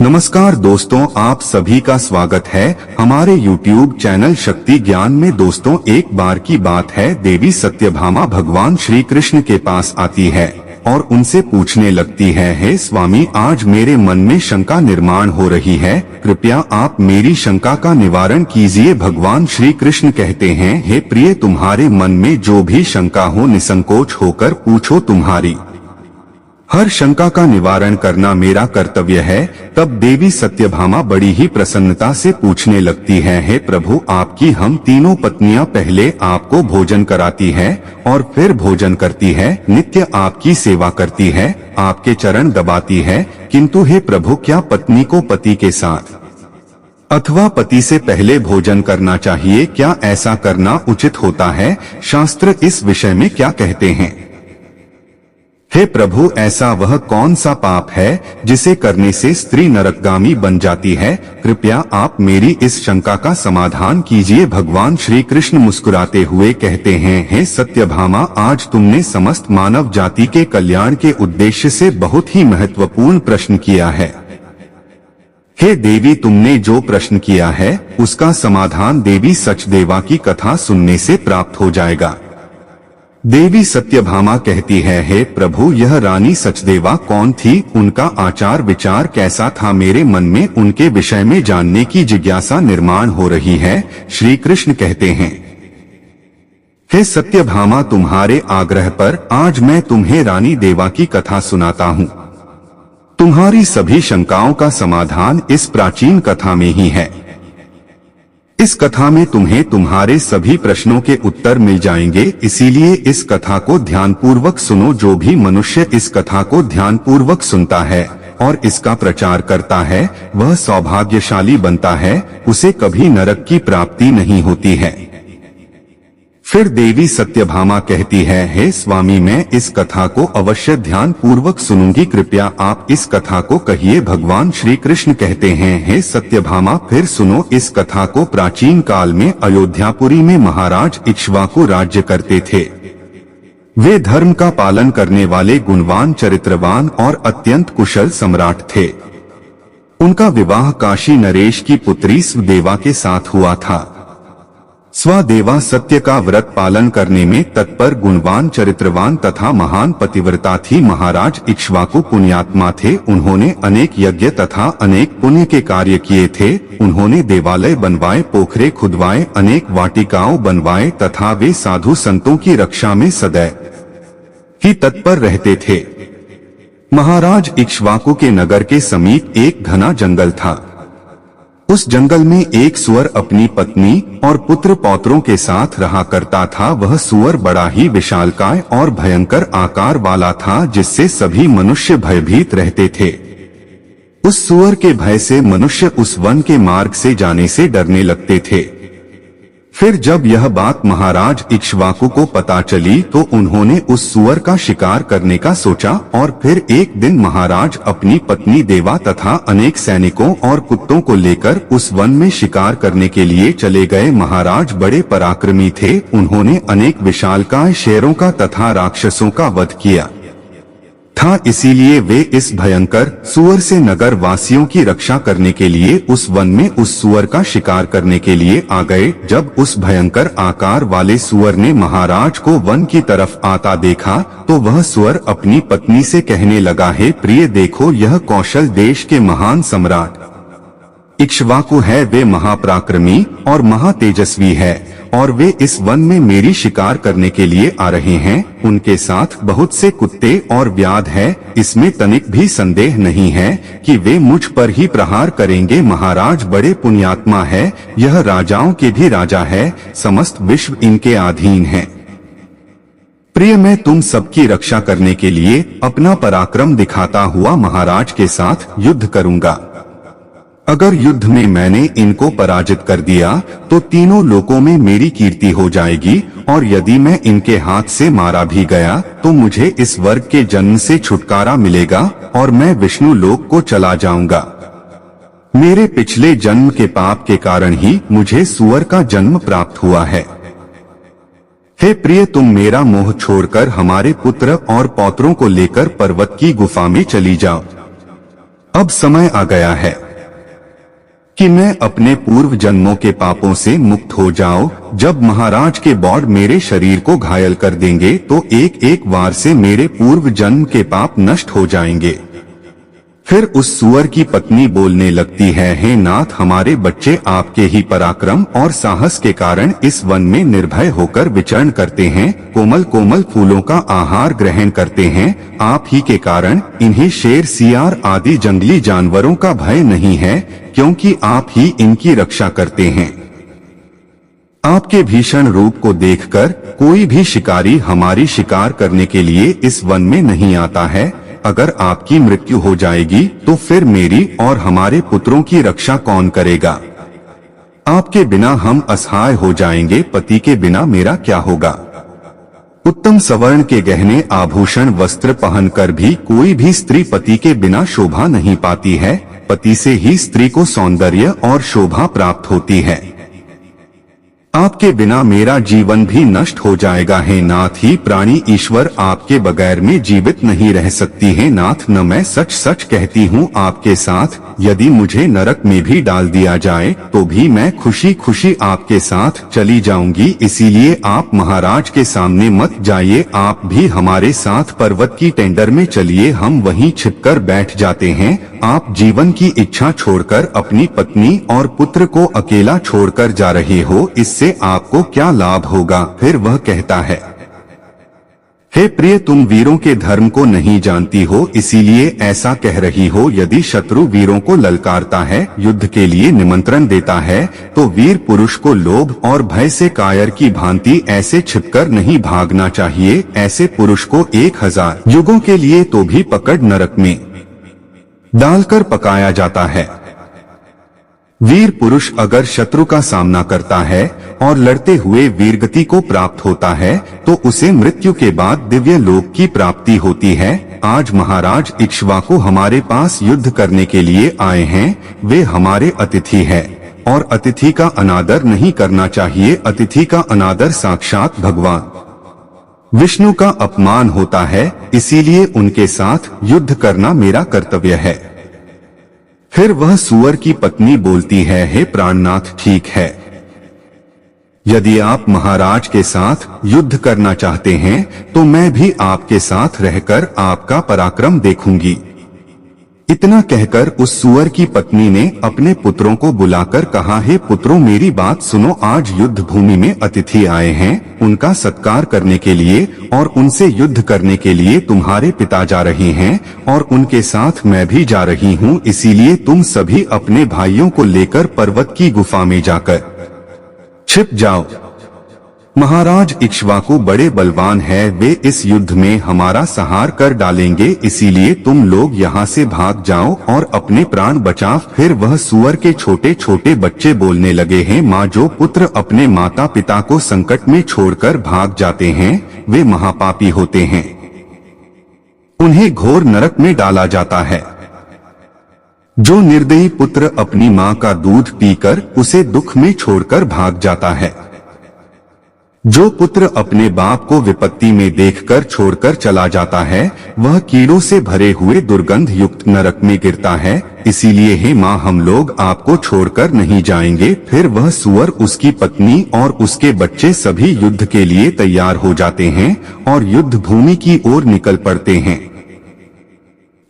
नमस्कार दोस्तों, आप सभी का स्वागत है हमारे YouTube चैनल शक्ति ज्ञान में। दोस्तों, एक बार की बात है, देवी सत्यभामा भगवान श्री कृष्ण के पास आती है और उनसे पूछने लगती है, हे स्वामी, आज मेरे मन में शंका निर्माण हो रही है, कृपया आप मेरी शंका का निवारण कीजिए। भगवान श्री कृष्ण कहते हैं, हे प्रिय, तुम्हारे मन में जो भी शंका हो निसंकोच होकर पूछो, तुम्हारी हर शंका का निवारण करना मेरा कर्तव्य है। तब देवी सत्यभामा बड़ी ही प्रसन्नता से पूछने लगती है, हे प्रभु, आपकी हम तीनों पत्नियां पहले आपको भोजन कराती है और फिर भोजन करती है, नित्य आपकी सेवा करती है, आपके चरण दबाती है, किंतु हे प्रभु, क्या पत्नी को पति के साथ अथवा पति से पहले भोजन करना चाहिए? क्या ऐसा करना उचित होता है? शास्त्र इस विषय में क्या कहते हैं? हे प्रभु, ऐसा वह कौन सा पाप है जिसे करने से स्त्री नरकगामी बन जाती है? कृपया आप मेरी इस शंका का समाधान कीजिए। भगवान श्री कृष्ण मुस्कुराते हुए कहते हैं, हे सत्यभामा, आज तुमने समस्त मानव जाति के कल्याण के उद्देश्य से बहुत ही महत्वपूर्ण प्रश्न किया है। हे देवी, तुमने जो प्रश्न किया है उसका समाधान देवी सचदेवा की कथा सुनने से प्राप्त हो जाएगा। देवी सत्यभामा कहती है, हे प्रभु, यह रानी सचदेवा कौन थी? उनका आचार विचार कैसा था? मेरे मन में उनके विषय में जानने की जिज्ञासा निर्माण हो रही है। श्री कृष्ण कहते हैं, हे सत्यभामा, तुम्हारे आग्रह पर आज मैं तुम्हें रानी देवा की कथा सुनाता हूँ। तुम्हारी सभी शंकाओं का समाधान इस प्राचीन कथा में ही है। इस कथा में तुम्हें तुम्हारे सभी प्रश्नों के उत्तर मिल जाएंगे, इसीलिए इस कथा को ध्यानपूर्वक सुनो। जो भी मनुष्य इस कथा को ध्यानपूर्वक सुनता है और इसका प्रचार करता है, वह सौभाग्यशाली बनता है, उसे कभी नरक की प्राप्ति नहीं होती है। फिर देवी सत्यभामा कहती है, हे स्वामी, मैं इस कथा को अवश्य ध्यान पूर्वक सुनूंगी, कृपया आप इस कथा को कहिए। भगवान श्री कृष्ण कहते हैं, हे सत्यभामा, फिर सुनो इस कथा को। प्राचीन काल में अयोध्यापुरी में महाराज इक्ष्वाकु राज्य करते थे। वे धर्म का पालन करने वाले गुणवान, चरित्रवान और अत्यंत कुशल सम्राट थे। उनका विवाह काशी नरेश की पुत्री स्वदेवा के साथ हुआ था। स्वदेवा सत्य का व्रत पालन करने में तत्पर, गुणवान, चरित्रवान तथा महान पतिव्रता थी। महाराज इक्ष्वाकु पुण्यात्मा थे। उन्होंने अनेक यज्ञ तथा अनेक पुण्य के कार्य किए थे। उन्होंने देवालय बनवाए, पोखरे खुदवाए, अनेक वाटिकाओं बनवाए तथा वे साधु संतों की रक्षा में सदैव ही तत्पर रहते थे। महाराज इक्ष्वाकु के नगर के समीप एक घना जंगल था। उस जंगल में एक सुअर अपनी पत्नी और पुत्र पौत्रों के साथ रहा करता था। वह सुअर बड़ा ही विशालकाय और भयंकर आकार वाला था, जिससे सभी मनुष्य भयभीत रहते थे। उस सुअर के भय से मनुष्य उस वन के मार्ग से जाने से डरने लगते थे। फिर जब यह बात महाराज इक्ष्वाकु को पता चली तो उन्होंने उस सुअर का शिकार करने का सोचा और फिर एक दिन महाराज अपनी पत्नी देवा तथा अनेक सैनिकों और कुत्तों को लेकर उस वन में शिकार करने के लिए चले गए। महाराज बड़े पराक्रमी थे। उन्होंने अनेक विशालकाय शेरों का तथा राक्षसों का वध किया था, इसीलिए वे इस भयंकर सुअर से नगर वासियों की रक्षा करने के लिए उस वन में उस सुअर का शिकार करने के लिए आ गए। जब उस भयंकर आकार वाले सुअर ने महाराज को वन की तरफ आता देखा तो वह सुअर अपनी पत्नी से कहने लगा, हे प्रिय, देखो, यह कौशल देश के महान सम्राट इक्ष्वाकु है। वे महापराक्रमी और महातेजस्वी है और वे इस वन में मेरी शिकार करने के लिए आ रहे हैं। उनके साथ बहुत से कुत्ते और व्याध है। इसमें तनिक भी संदेह नहीं है कि वे मुझ पर ही प्रहार करेंगे। महाराज बड़े पुण्यात्मा है। यह राजाओं के भी राजा है। समस्त विश्व इनके अधीन है। प्रिय, मैं तुम सबकी रक्षा करने के लिए अपना पराक्रम दिखाता हुआ महाराज के साथ युद्ध करूंगा। अगर युद्ध में मैंने इनको पराजित कर दिया तो तीनों लोकों में मेरी कीर्ति हो जाएगी, और यदि मैं इनके हाथ से मारा भी गया तो मुझे इस वर्ग के जन्म से छुटकारा मिलेगा और मैं विष्णु लोक को चला जाऊंगा। मेरे पिछले जन्म के पाप के कारण ही मुझे सुअर का जन्म प्राप्त हुआ है। हे प्रिय, तुम मेरा मोह छोड़कर हमारे पुत्र और पौत्रों को लेकर पर्वत की गुफा में चली जाओ। अब समय आ गया है कि मैं अपने पूर्व जन्मों के पापों से मुक्त हो जाऊं। जब महाराज के बॉड मेरे शरीर को घायल कर देंगे तो एक एक वार से मेरे पूर्व जन्म के पाप नष्ट हो जाएंगे। फिर उस सुअर की पत्नी बोलने लगती है, हे नाथ, हमारे बच्चे आपके ही पराक्रम और साहस के कारण इस वन में निर्भय होकर विचरण करते हैं, कोमल कोमल फूलों का आहार ग्रहण करते हैं। आप ही के कारण इन्हें शेर, सियार आदि जंगली जानवरों का भय नहीं है, क्योंकि आप ही इनकी रक्षा करते हैं। आपके भीषण रूप को देखकर कोई भी शिकारी हमारी शिकार करने के लिए इस वन में नहीं आता है। अगर आपकी मृत्यु हो जाएगी तो फिर मेरी और हमारे पुत्रों की रक्षा कौन करेगा? आपके बिना हम असहाय हो जाएंगे, पति के बिना मेरा क्या होगा? उत्तम सवर्ण के गहने आभूषण वस्त्र पहनकर भी कोई भी स्त्री पति के बिना शोभा नहीं पाती है। पति से ही स्त्री को सौंदर्य और शोभा प्राप्त होती है। आपके बिना मेरा जीवन भी नष्ट हो जाएगा। हे नाथ, ही प्राणी ईश्वर आपके बगैर में जीवित नहीं रह सकती है। नाथ, न मैं सच सच कहती हूँ आपके साथ यदि मुझे नरक में भी डाल दिया जाए तो भी मैं खुशी खुशी आपके साथ चली जाऊंगी। इसीलिए आप महाराज के सामने मत जाइए, आप भी हमारे साथ पर्वत की टेंडर में चलिए, हम वहीं छिपकर बैठ जाते हैं। आप जीवन की इच्छा छोड़कर अपनी पत्नी और पुत्र को अकेला छोड़कर जा रहे हो, इससे आपको क्या लाभ होगा? फिर वह कहता है, हे प्रिय, तुम वीरों के धर्म को नहीं जानती हो, इसीलिए ऐसा कह रही हो। यदि शत्रु वीरों को ललकारता है, युद्ध के लिए निमंत्रण देता है, तो वीर पुरुष को लोभ और भय से कायर की भांति ऐसे छिपकर नहीं भागना चाहिए। ऐसे पुरुष को 1000 युगों के लिए तो भी पकड़ नरक में डालकर पकाया जाता है। वीर पुरुष अगर शत्रु का सामना करता है और लड़ते हुए वीरगति को प्राप्त होता है तो उसे मृत्यु के बाद दिव्य लोक की प्राप्ति होती है। आज महाराज इक्ष्वाकु हमारे पास युद्ध करने के लिए आए हैं। वे हमारे अतिथि हैं और अतिथि का अनादर नहीं करना चाहिए। अतिथि का अनादर साक्षात भगवान विष्णु का अपमान होता है, इसीलिए उनके साथ युद्ध करना मेरा कर्तव्य है। फिर वह सुअर की पत्नी बोलती है, हे प्राणनाथ, ठीक है, यदि आप महाराज के साथ युद्ध करना चाहते हैं तो मैं भी आपके साथ रहकर आपका पराक्रम देखूंगी। इतना कहकर उस सुअर की पत्नी ने अपने पुत्रों को बुलाकर कहा, हे पुत्रों, मेरी बात सुनो। आज युद्ध भूमि में अतिथि आए हैं, उनका सत्कार करने के लिए और उनसे युद्ध करने के लिए तुम्हारे पिता जा रहे हैं और उनके साथ मैं भी जा रही हूँ। इसीलिए तुम सभी अपने भाइयों को लेकर पर्वत की गुफा में जाकर छिप जाओ। महाराज इक्ष्वाकु बड़े बलवान है, वे इस युद्ध में हमारा संहार कर डालेंगे, इसीलिए तुम लोग यहाँ से भाग जाओ और अपने प्राण बचाओ। फिर वह सुअर के छोटे छोटे बच्चे बोलने लगे हैं, माँ, जो पुत्र अपने माता पिता को संकट में छोड़कर भाग जाते हैं वे महापापी होते हैं, उन्हें घोर नरक में डाला जाता है। जो निर्दयी पुत्र अपनी माँ का दूध पीकर उसे दुख में छोड़कर भाग जाता है, जो पुत्र अपने बाप को विपत्ति में देखकर छोड़कर चला जाता है, वह कीड़ों से भरे हुए दुर्गंध युक्त नरक में गिरता है। इसीलिए हे माँ, हम लोग आपको छोड़कर नहीं जाएंगे। फिर वह सुअर, उसकी पत्नी और उसके बच्चे सभी युद्ध के लिए तैयार हो जाते हैं और युद्ध भूमि की ओर निकल पड़ते हैं।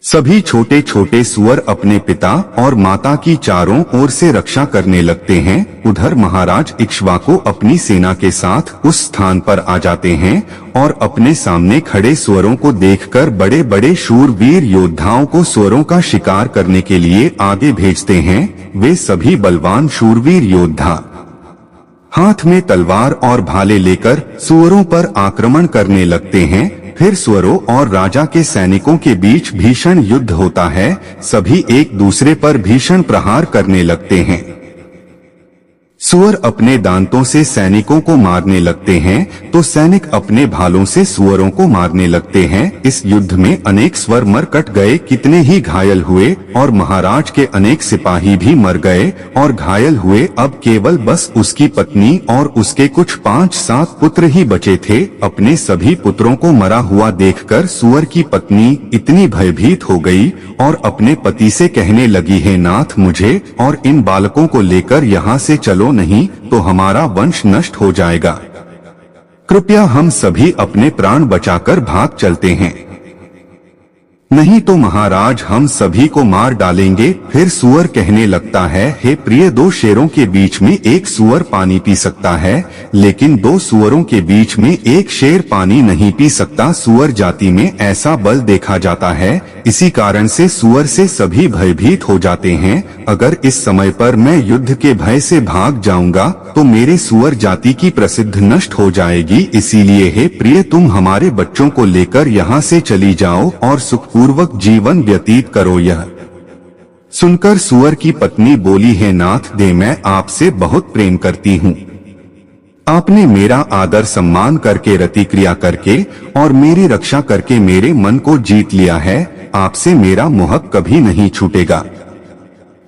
सभी छोटे छोटे सुअर अपने पिता और माता की चारों ओर से रक्षा करने लगते हैं। उधर महाराज इक्ष्वाकु अपनी सेना के साथ उस स्थान पर आ जाते हैं और अपने सामने खड़े सुअरों को देखकर बड़े बड़े शूरवीर योद्धाओं को सुअरों का शिकार करने के लिए आगे भेजते हैं। वे सभी बलवान शूरवीर योद्धा हाथ में तलवार और भाले लेकर सुअरों पर आक्रमण करने लगते हैं। फिर सुअरों और राजा के सैनिकों के बीच भीषण युद्ध होता है। सभी एक दूसरे पर भीषण प्रहार करने लगते हैं। सुअर अपने दांतों से सैनिकों को मारने लगते हैं तो सैनिक अपने भालों से सुअरों को मारने लगते हैं। इस युद्ध में अनेक स्वर मर कट गए, कितने ही घायल हुए और महाराज के अनेक सिपाही भी मर गए और घायल हुए। अब केवल बस उसकी पत्नी और उसके कुछ 5-7 पुत्र ही बचे थे। अपने सभी पुत्रों को मरा हुआ देखकर सुअर की पत्नी इतनी भयभीत हो गई और अपने पति से कहने लगी, हे नाथ, मुझे और इन बालकों को लेकर यहाँ से चलो, नहीं तो हमारा वंश नष्ट हो जाएगा। कृपया हम सभी अपने प्राण बचाकर भाग चलते हैं, नहीं तो महाराज हम सभी को मार डालेंगे। फिर सुअर कहने लगता है, हे प्रिय, 2 शेरों के बीच में एक सुअर पानी पी सकता है, लेकिन 2 सुअरों के बीच में एक शेर पानी नहीं पी सकता। सुअर जाति में ऐसा बल देखा जाता है, इसी कारण से सुअर से सभी भयभीत हो जाते हैं। अगर इस समय पर मैं युद्ध के भय से भाग जाऊंगा तो मेरे सुअर जाति की प्रसिद्ध नष्ट हो जाएगी। इसीलिए हे प्रिय, तुम हमारे बच्चों को लेकर यहाँ से चली जाओ और सुखपूर्वक जीवन व्यतीत करो। यह सुनकर सुअर की पत्नी बोली, हे नाथ, मैं आपसे बहुत प्रेम करती हूँ। आपने मेरा आदर सम्मान करके, रति क्रिया करके और मेरी रक्षा करके मेरे मन को जीत लिया है। आपसे मेरा मोह कभी नहीं छूटेगा।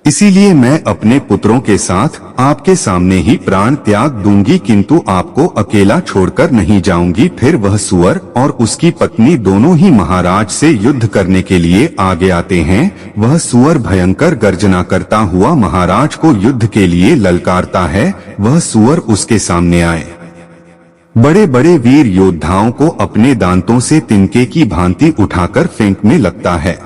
इसीलिए मैं अपने पुत्रों के साथ आपके सामने ही प्राण त्याग दूंगी, किंतु आपको अकेला छोड़कर नहीं जाऊंगी। फिर वह सुअर और उसकी पत्नी दोनों ही महाराज से युद्ध करने के लिए आगे आते हैं। वह सुअर भयंकर गर्जना करता हुआ महाराज को युद्ध के लिए ललकारता है। वह सुअर उसके सामने आए बड़े बड़े वीर योद्धाओं को अपने दांतों से तिनके की भांति उठाकर फेंकने लगता है।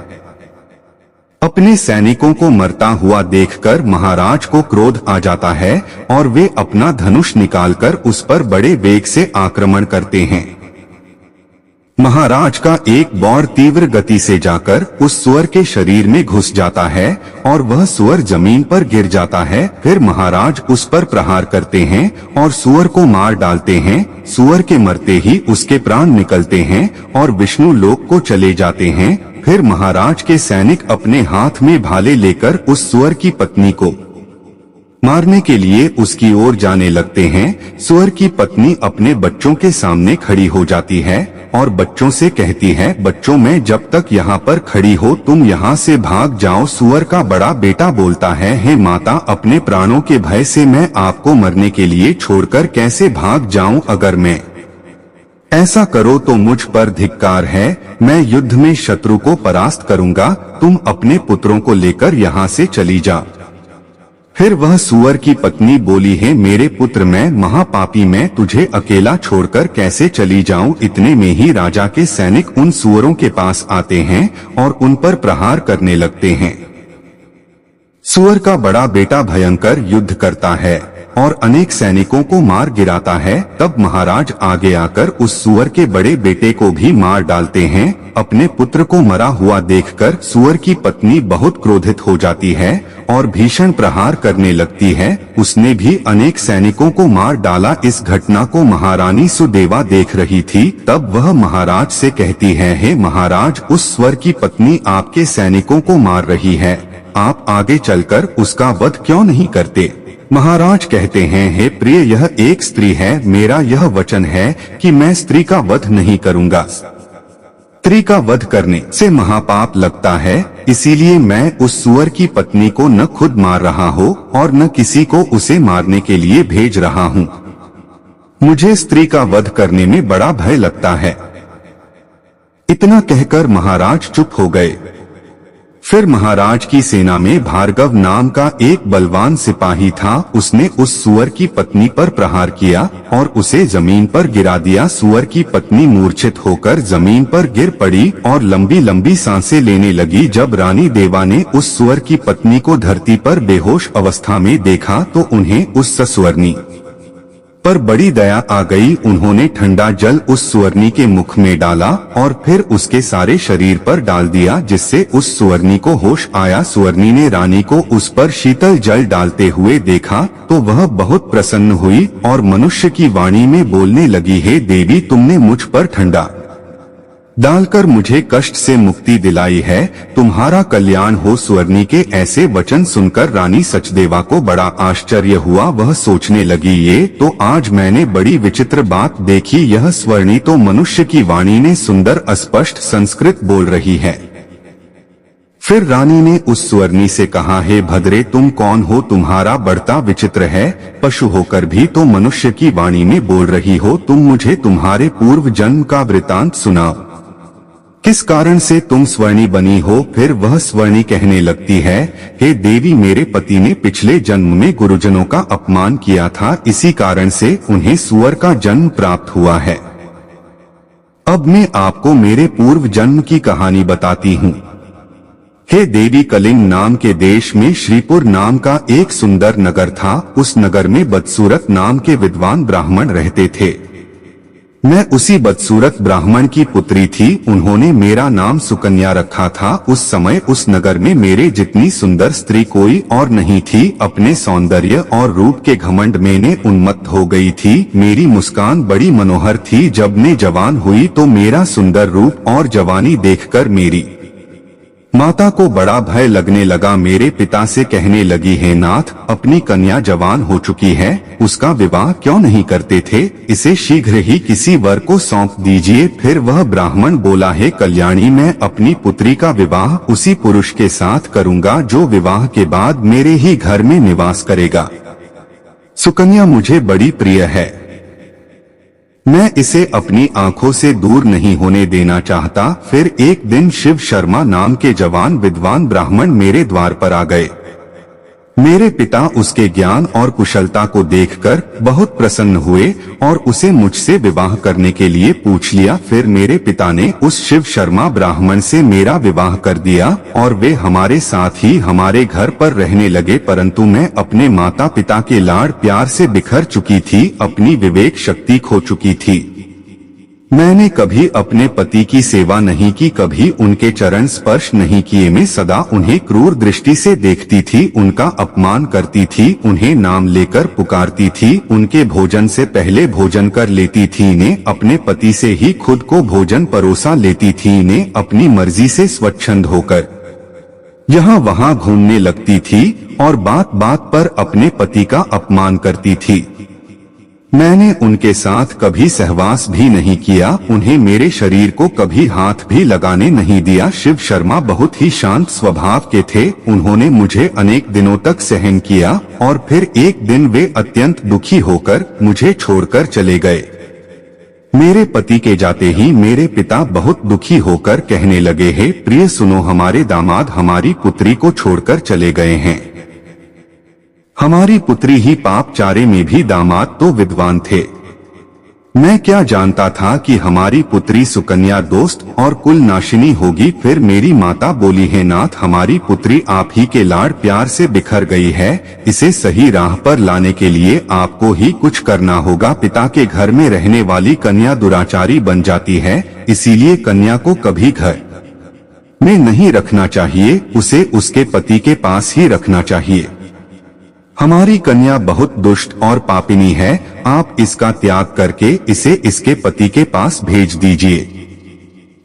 अपने सैनिकों को मरता हुआ देखकर महाराज को क्रोध आ जाता है और वे अपना धनुष निकालकर उस पर बड़े वेग से आक्रमण करते हैं। महाराज का एक बौर तीव्र गति से जाकर उस सुअर के शरीर में घुस जाता है और वह सुअर जमीन पर गिर जाता है। फिर महाराज उस पर प्रहार करते हैं और सुअर को मार डालते हैं। सुअर के मरते ही उसके प्राण निकलते हैं और विष्णु लोक को चले जाते हैं। फिर महाराज के सैनिक अपने हाथ में भाले लेकर उस सुअर की पत्नी को मारने के लिए उसकी ओर जाने लगते हैं। सुअर की पत्नी अपने बच्चों के सामने खड़ी हो जाती है और बच्चों से कहती है, बच्चों, मैं जब तक यहाँ पर खड़ी हो तुम यहाँ से भाग जाओ। सुअर का बड़ा बेटा बोलता है, हे माता, अपने प्राणों के भय से मैं आपको मरने के लिए छोड़कर कैसे भाग जाऊं? अगर मैं ऐसा करो तो मुझ पर धिक्कार है। मैं युद्ध में शत्रु को परास्त करूंगा। तुम अपने पुत्रों को लेकर यहाँ से चली जा। फिर वह सुअर की पत्नी बोली, है मेरे पुत्र, मैं महापापी, मैं तुझे अकेला छोड़कर कैसे चली जाऊं? इतने में ही राजा के सैनिक उन सुअरों के पास आते हैं और उन पर प्रहार करने लगते हैं। सुअर का बड़ा बेटा भयंकर युद्ध करता है और अनेक सैनिकों को मार गिराता है। तब महाराज आगे आकर उस सुअर के बड़े बेटे को भी मार डालते हैं। अपने पुत्र को मरा हुआ देखकर सुअर की पत्नी बहुत क्रोधित हो जाती है और भीषण प्रहार करने लगती है। उसने भी अनेक सैनिकों को मार डाला। इस घटना को महारानी सुदेवा देख रही थी। तब वह महाराज से कहती है, हे महाराज, उस सुअर की पत्नी आपके सैनिकों को मार रही है, आप आगे चलकर उसका वध क्यों नहीं करते? महाराज कहते हैं, हे प्रिय, यह एक स्त्री है। मेरा यह वचन है कि मैं स्त्री का वध नहीं करूंगा। स्त्री का वध करने से महापाप लगता है, इसीलिए मैं उस सुअर की पत्नी को न खुद मार रहा हूँ और न किसी को उसे मारने के लिए भेज रहा हूँ। मुझे स्त्री का वध करने में बड़ा भय लगता है। इतना कहकर महाराज चुप हो गए। फिर महाराज की सेना में भार्गव नाम का एक बलवान सिपाही था। उसने उस सुअर की पत्नी पर प्रहार किया और उसे जमीन पर गिरा दिया। सुअर की पत्नी मूर्छित होकर जमीन पर गिर पड़ी और लंबी लंबी सांसें लेने लगी। जब रानी देवा ने उस सुअर की पत्नी को धरती पर बेहोश अवस्था में देखा तो उन्हें उस सुअरनी पर बड़ी दया आ गई। उन्होंने ठंडा जल उस सुअरनी के मुख में डाला और फिर उसके सारे शरीर पर डाल दिया, जिससे उस सुअरनी को होश आया। सुअरनी ने रानी को उस पर शीतल जल डालते हुए देखा तो वह बहुत प्रसन्न हुई और मनुष्य की वाणी में बोलने लगी, हे देवी, तुमने मुझ पर ठंडा डालकर मुझे कष्ट से मुक्ति दिलाई है। तुम्हारा कल्याण हो। स्वर्णी के ऐसे वचन सुनकर रानी सचदेवा को बड़ा आश्चर्य हुआ। वह सोचने लगी, ये तो आज मैंने बड़ी विचित्र बात देखी। यह स्वर्णी तो मनुष्य की वाणी ने सुंदर अस्पष्ट संस्कृत बोल रही है। फिर रानी ने उस स्वर्णी से कहा, हे भद्रे, तुम कौन हो? तुम्हारा बढ़ता विचित्र है। पशु होकर भी तो मनुष्य की वाणी में बोल रही हो। तुम मुझे तुम्हारे पूर्व जन्म का वृतांत सुनाओ। किस कारण से तुम स्वर्णी बनी हो? फिर वह स्वर्णी कहने लगती है, हे देवी, मेरे पति ने पिछले जन्म में गुरुजनों का अपमान किया था, इसी कारण से उन्हें सूअर का जन्म प्राप्त हुआ है। अब मैं आपको मेरे पूर्व जन्म की कहानी बताती हूँ। हे देवी, कलिंग नाम के देश में श्रीपुर नाम का एक सुंदर नगर था। उस नगर में बदसूरत नाम के विद्वान ब्राह्मण रहते थे। मैं उसी बदसूरत ब्राह्मण की पुत्री थी। उन्होंने मेरा नाम सुकन्या रखा था। उस समय उस नगर में मेरे जितनी सुंदर स्त्री कोई और नहीं थी। अपने सौंदर्य और रूप के घमंड में मैं उन्मत्त हो गई थी। मेरी मुस्कान बड़ी मनोहर थी। जब मैं जवान हुई तो मेरा सुंदर रूप और जवानी देखकर मेरी माता को बड़ा भय लगने लगा। मेरे पिता से कहने लगी, हे नाथ, अपनी कन्या जवान हो चुकी है, उसका विवाह क्यों नहीं करते थे? इसे शीघ्र ही किसी वर को सौंप दीजिए। फिर वह ब्राह्मण बोला, हे कल्याणी, मैं अपनी पुत्री का विवाह उसी पुरुष के साथ करूंगा जो विवाह के बाद मेरे ही घर में निवास करेगा। सुकन्या मुझे बड़ी प्रिय है। मैं इसे अपनी आंखों से दूर नहीं होने देना चाहता। फिर एक दिन शिव शर्मा नाम के जवान विद्वान ब्राह्मण मेरे द्वार पर आ गए। मेरे पिता उसके ज्ञान और कुशलता को देखकर बहुत प्रसन्न हुए और उसे मुझसे विवाह करने के लिए पूछ लिया। फिर मेरे पिता ने उस शिव शर्मा ब्राह्मण से मेरा विवाह कर दिया और वे हमारे साथ ही हमारे घर पर रहने लगे। परंतु मैं अपने माता पिता के लाड़ प्यार से बिखर चुकी थी, अपनी विवेक शक्ति खो चुकी थी। मैंने कभी अपने पति की सेवा नहीं की, कभी उनके चरण स्पर्श नहीं किए। मैं सदा उन्हें क्रूर दृष्टि से देखती थी, उनका अपमान करती थी, उन्हें नाम लेकर पुकारती थी, उनके भोजन से पहले भोजन कर लेती थी। ने अपने पति से ही खुद को भोजन परोसा लेती थी। ने अपनी मर्जी से स्वच्छंद होकर यहाँ वहाँ घूमने लगती थी और बात बात पर अपने पति का अपमान करती थी। मैंने उनके साथ कभी सहवास भी नहीं किया, उन्हें मेरे शरीर को कभी हाथ भी लगाने नहीं दिया। शिव शर्मा बहुत ही शांत स्वभाव के थे। उन्होंने मुझे अनेक दिनों तक सहन किया और फिर एक दिन वे अत्यंत दुखी होकर मुझे छोड़कर चले गए। मेरे पति के जाते ही मेरे पिता बहुत दुखी होकर कहने लगे, हे प्रिय, सुनो, हमारे दामाद हमारी पुत्री को छोड़कर चले गए हैं। हमारी पुत्री ही पाप चारे में भी दामाद तो विद्वान थे। मैं क्या जानता था कि हमारी पुत्री सुकन्या दोस्त और कुल नाशिनी होगी। फिर मेरी माता बोली, हे नाथ, हमारी पुत्री आप ही के लाड़ प्यार से बिखर गई है, इसे सही राह पर लाने के लिए आपको ही कुछ करना होगा। पिता के घर में रहने वाली कन्या दुराचारी बन जाती है, इसीलिए कन्या को कभी घर में नहीं रखना चाहिए, उसे उसके पति के पास ही रखना चाहिए। हमारी कन्या बहुत दुष्ट और पापिनी है, आप इसका त्याग करके इसे इसके पति के पास भेज दीजिए।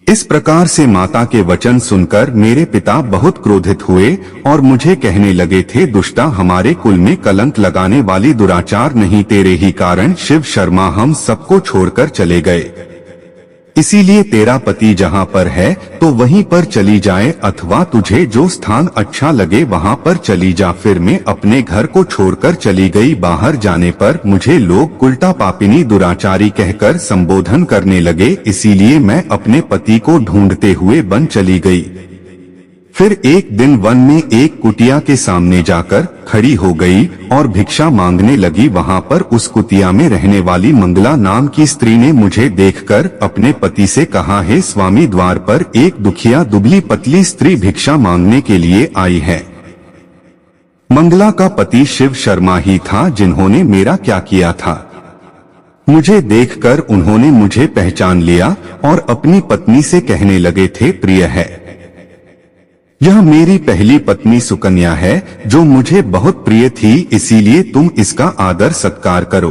इस प्रकार से माता के वचन सुनकर मेरे पिता बहुत क्रोधित हुए और मुझे कहने लगे थे, दुष्टा, हमारे कुल में कलंक लगाने वाली दुराचार नहीं, तेरे ही कारण शिव शर्मा हम सबको छोड़कर चले गए। इसीलिए तेरा पति जहाँ पर है तो वहीं पर चली जाए, अथवा तुझे जो स्थान अच्छा लगे वहाँ पर चली जा। फिर मैं अपने घर को छोड़कर चली गई। बाहर जाने पर मुझे लोग उल्टा पापिनी दुराचारी कहकर संबोधन करने लगे, इसीलिए मैं अपने पति को ढूंढते हुए वन चली गई। फिर एक दिन वन में एक कुटिया के सामने जाकर खड़ी हो गई और भिक्षा मांगने लगी। वहाँ पर उस कुटिया में रहने वाली मंगला नाम की स्त्री ने मुझे देखकर अपने पति से कहा, हे स्वामी, द्वार पर एक दुखिया दुबली पतली स्त्री भिक्षा मांगने के लिए आई है। मंगला का पति शिव शर्मा ही था जिन्होंने मेरा क्या किया था। मुझे देखकर उन्होंने मुझे पहचान लिया और अपनी पत्नी से कहने लगे थे, प्रिय है, यह मेरी पहली पत्नी सुकन्या है जो मुझे बहुत प्रिय थी, इसीलिए तुम इसका आदर सत्कार करो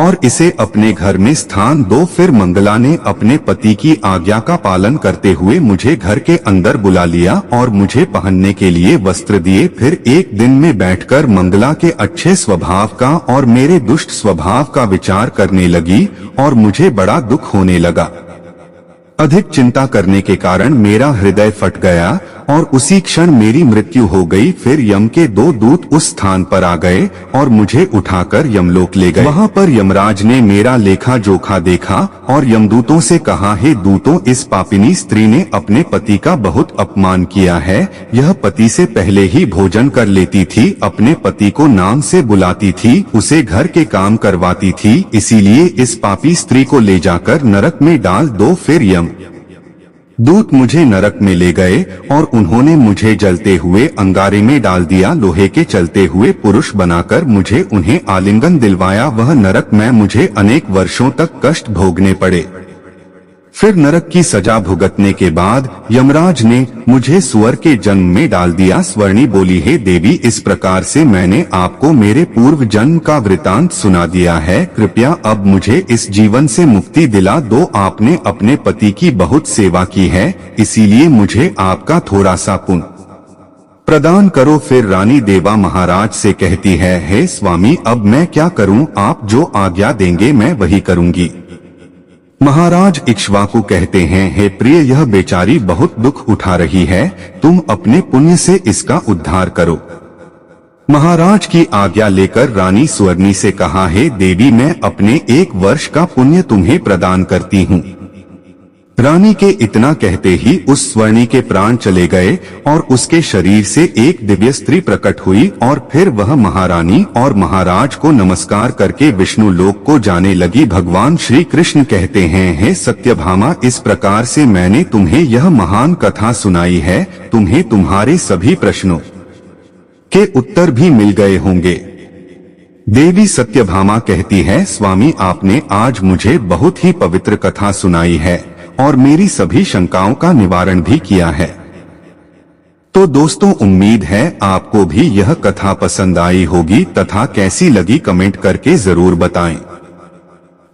और इसे अपने घर में स्थान दो। फिर मंगला ने अपने पति की आज्ञा का पालन करते हुए मुझे घर के अंदर बुला लिया और मुझे पहनने के लिए वस्त्र दिए। फिर एक दिन में बैठकर मंगला के अच्छे स्वभाव का और मेरे दुष्ट स्वभाव का विचार करने लगी और मुझे बड़ा दुख होने लगा। अधिक चिंता करने के कारण मेरा हृदय फट गया और उसी क्षण मेरी मृत्यु हो गई। फिर यम के 2 दूत उस स्थान पर आ गए और मुझे उठाकर यमलोक ले गए। वहां पर यमराज ने मेरा लेखा जोखा देखा और यमदूतों से कहा, हे दूतों, इस पापिनी स्त्री ने अपने पति का बहुत अपमान किया है। यह पति से पहले ही भोजन कर लेती थी, अपने पति को नाम से बुलाती थी, उसे घर के काम करवाती थी, इसीलिए इस पापी स्त्री को ले जाकर नरक में डाल दो। फिर यम दूत मुझे नरक में ले गए और उन्होंने मुझे जलते हुए अंगारे में डाल दिया। लोहे के चलते हुए पुरुष बनाकर मुझे उन्हें आलिंगन दिलवाया। वह नरक में मुझे अनेक वर्षों तक कष्ट भोगने पड़े। फिर नरक की सजा भुगतने के बाद यमराज ने मुझे सुअर के जन्म में डाल दिया। स्वर्णी बोली, हे देवी, इस प्रकार से मैंने आपको मेरे पूर्व जन्म का वृतांत सुना दिया है। कृपया अब मुझे इस जीवन से मुक्ति दिला दो। आपने अपने पति की बहुत सेवा की है, इसीलिए मुझे आपका थोड़ा सा पुण्य प्रदान करो। फिर रानी देवा महाराज से कहती है, हे स्वामी, अब मैं क्या करूं? आप जो आज्ञा देंगे मैं वही करूंगी। महाराज इक्ष्वाकु कहते हैं, हे प्रिय, यह बेचारी बहुत दुख उठा रही है, तुम अपने पुण्य से इसका उद्धार करो। महाराज की आज्ञा लेकर रानी सुवर्णी से कहा, हे देवी, मैं अपने 1 वर्ष का पुण्य तुम्हें प्रदान करती हूँ। रानी के इतना कहते ही उस स्वर्णी के प्राण चले गए और उसके शरीर से एक दिव्य स्त्री प्रकट हुई और फिर वह महारानी और महाराज को नमस्कार करके विष्णु लोक को जाने लगी। भगवान श्री कृष्ण कहते हैं, हे सत्यभामा, इस प्रकार से मैंने तुम्हें यह महान कथा सुनाई है। तुम्हें तुम्हारे सभी प्रश्नों के उत्तर भी मिल गए होंगे। देवी सत्यभामा कहती है, स्वामी, आपने आज मुझे बहुत ही पवित्र कथा सुनाई है और मेरी सभी शंकाओं का निवारण भी किया है। तो दोस्तों, उम्मीद है आपको भी यह कथा पसंद आई होगी तथा कैसी लगी कमेंट करके जरूर बताएं।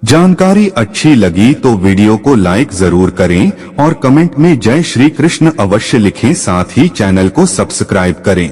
जानकारी अच्छी लगी तो वीडियो को लाइक जरूर करें और कमेंट में जय श्री कृष्ण अवश्य लिखें। साथ ही चैनल को सब्सक्राइब करें।